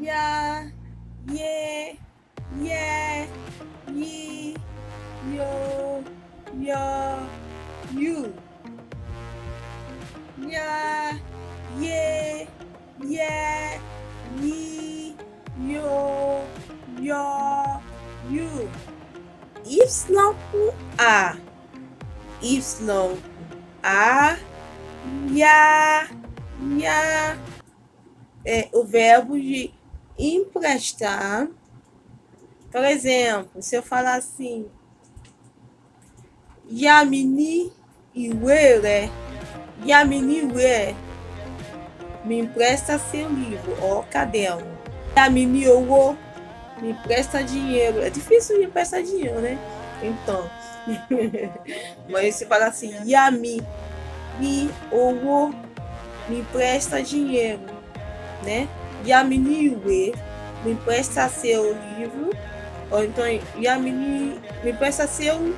ya, ye, ye, yi, yo, you. Ya, ye, ye, yi, yo, you. Y com A. Y com A. Ya, é o verbo de emprestar. Por exemplo, se eu falar assim, Yamini Iwe, né? Yamini Iwe, me empresta seu livro, ó, caderno. Yamini Owo, me empresta dinheiro. É difícil me emprestar dinheiro, né? Então, mas você fala assim, Yami, mi Owo, me empresta dinheiro, né? Yamini Iwe, me empresta seu livro. Ou então, Yamini, me empresta seu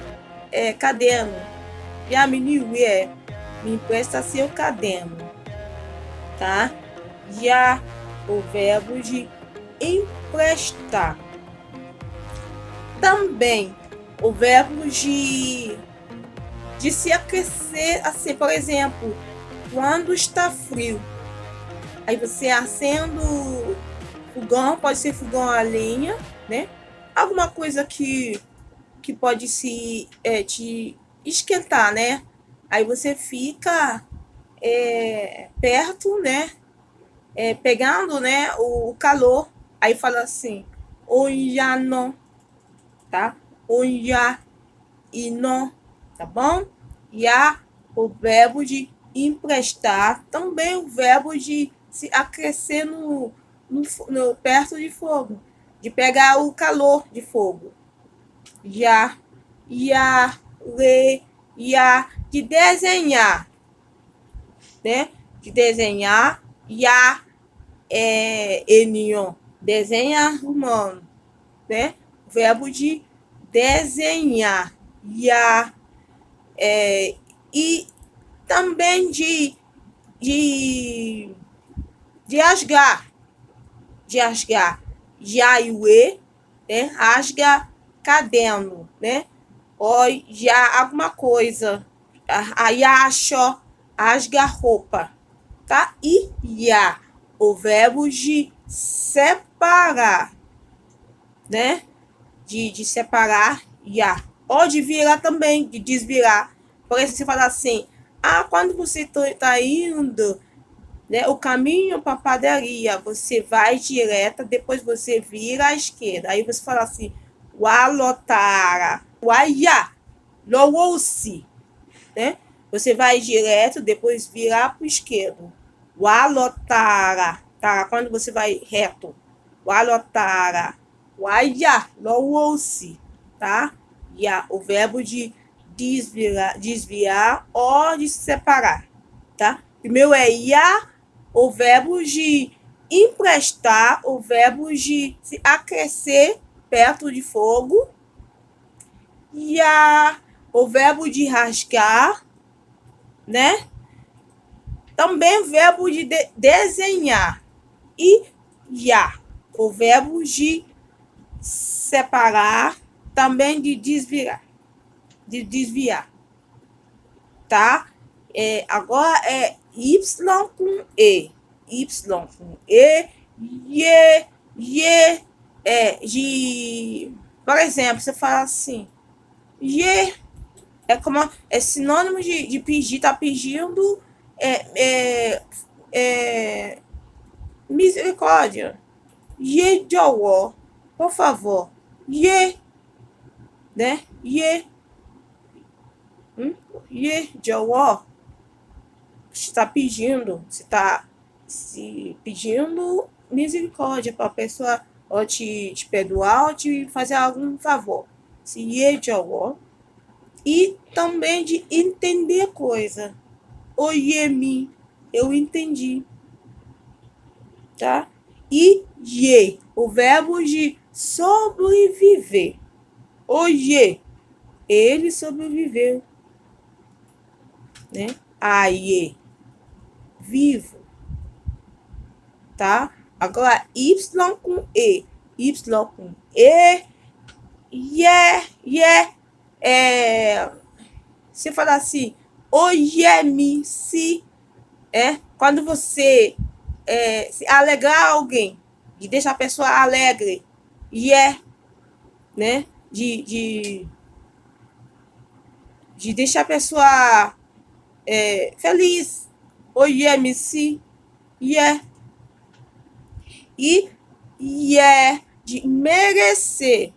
caderno. Yamini Iwe, me empresta seu caderno, tá? Já o verbo de emprestar. Também o verbo de se aquecer, assim, por exemplo, quando está frio, aí você acende o fogão, pode ser fogão a lenha, né? Alguma coisa que pode te esquentar, né? Aí você fica perto, né? Pegando, né, o calor. Aí fala assim, oyano, tá? Oya e não, tá bom? Ya, o verbo de emprestar, também o verbo de se aquecer no perto de fogo, de pegar o calor de fogo. Ya, le, de desenhar, né? De desenhar, ya, enion, desenhar humano, né? Verbo de desenhar, ya, e também de rasgar, jaiwe, né? Rasga caderno, né? Ou já alguma coisa, ayacho, rasga roupa, tá? E ya, o verbo de separar, né? De separar, ya. Ou de virar também, de desvirar. Por exemplo, você fala assim, quando você está indo, né, o caminho para a padaria, você vai direta, depois você vira à esquerda. Aí você fala assim, walotara, waya, lowousi, né? Você vai direto, depois virar para o esquerdo. Walotara, tá? Quando você vai reto. Walotara, waya, lowousi, tá? Ya, o verbo de desviar ou de se separar, tá? Primeiro é ya, o verbo de emprestar, o verbo de se aquecer perto de fogo. Ya, o verbo de rasgar, né? Também o verbo de desenhar. E ya, o verbo de separar, também de desviar. Tá? Agora é Y com E. Y com E. Ye. Por exemplo, você fala assim, ye é sinônimo de pedir, tá pedindo misericórdia. Ye jọ̀wọ́, por favor. Ye, né? Ye jọ̀wọ́, você está pedindo, você está se pedindo misericórdia para a pessoa ou te perdoar ou te fazer algum favor. Se ye jọ̀wọ́. E também de entender coisa. Oyemi, eu entendi, tá? E ye, o verbo de sobreviver. Oye, ele sobreviveu, né? Aie, vivo, tá? Agora, Y com E. Y com E. Você fala assim, me se. Quando você se alegrar alguém, de deixar a pessoa alegre. Né? De deixar a pessoa feliz. Me se. E de merecer.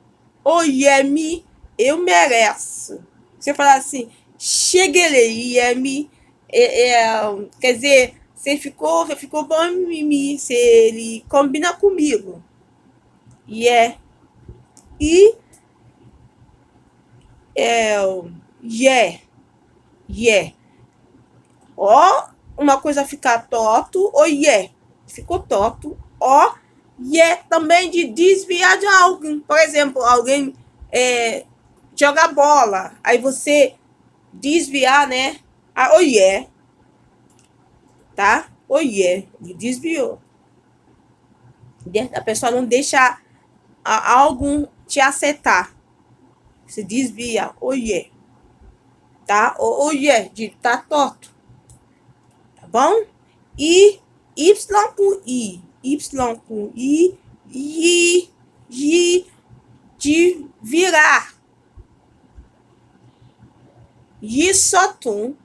Me, eu mereço. Você fala assim, cheguei, me. Quer dizer, você ficou bom em mim, se ele combina comigo. E ó, uma coisa ficar torto, ficou torto, também de desviar de alguém. Por exemplo, alguém joga bola, aí você desviar, né? Tá? Desviou. A pessoa não deixa algo te acertar. Você desvia, tá? De tá torto. Tá bom? E Y com I. De virar. Sotum,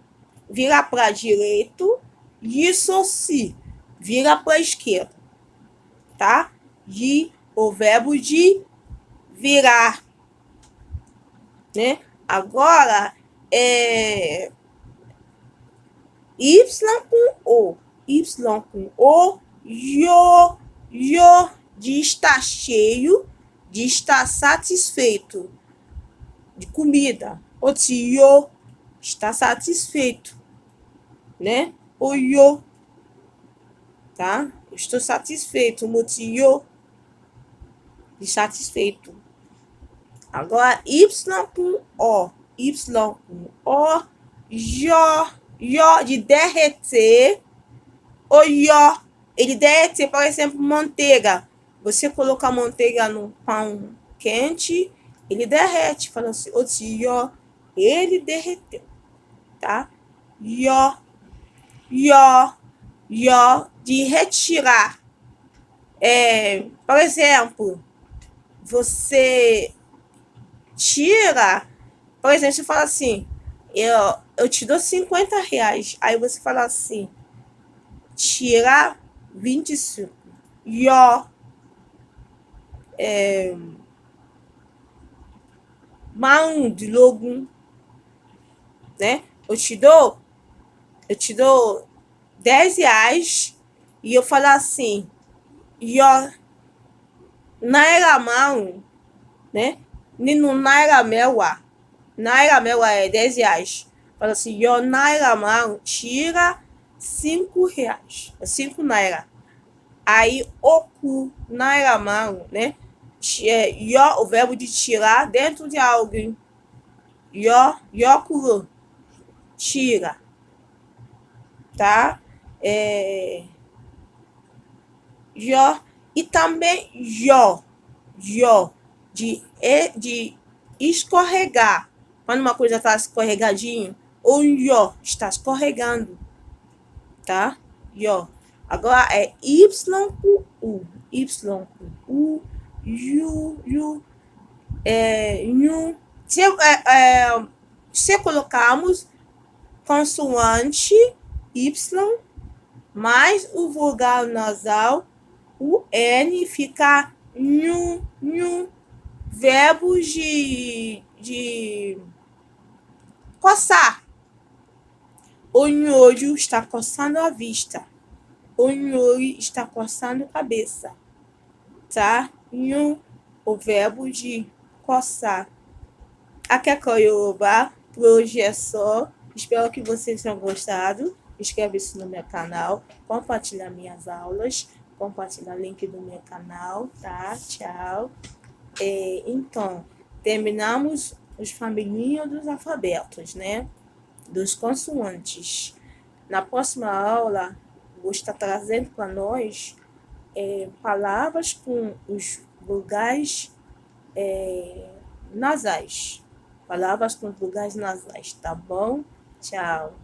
vira para direito. Se, vira para esquerda. Tá? O verbo de virar. Né? Agora, Y com O. De estar cheio, de estar satisfeito de comida. Está satisfeito, né? Tá? Estou satisfeito. De satisfeito. Agora, Y com O. De derreter. Ele derreter, por exemplo, manteiga. Você coloca manteiga no pão quente, ele derrete. Fala assim, ele derreteu. Tá? De retirar. Por exemplo, você tira, por exemplo, você fala assim, eu te dou 50 reais. Aí você fala assim, tira 25. Mão de logo, né? Eu te dou 10 reais e eu falo assim, naira mão, né? No naira mewa é 10 reais. Fala assim, naira mão, tira 5 reais. 5 naira. Aí, oku, naira mão, né? O verbo de tirar dentro de alguém. Kuro, tira. Tá? E também de escorregar. Quando uma coisa está escorregadinho, ou está escorregando. Tá? Agora é Y com U. Se colocarmos consoante Y mais o vogal nasal, o N fica verbos de coçar. O nhojo está coçando a vista. O nhori está coçando a cabeça. Tá? O verbo de coçar. Aqui é Yoruba. Por hoje é só. Espero que vocês tenham gostado. Inscreve-se no meu canal. Compartilha minhas aulas. Compartilha o link do meu canal. Tá? Tchau. Então, terminamos os familhinhos dos alfabetos, né? Dos consoantes. Na próxima aula, vou estar trazendo para nós palavras com os vogais nasais. Palavras com vogais nasais, tá bom? Tchau.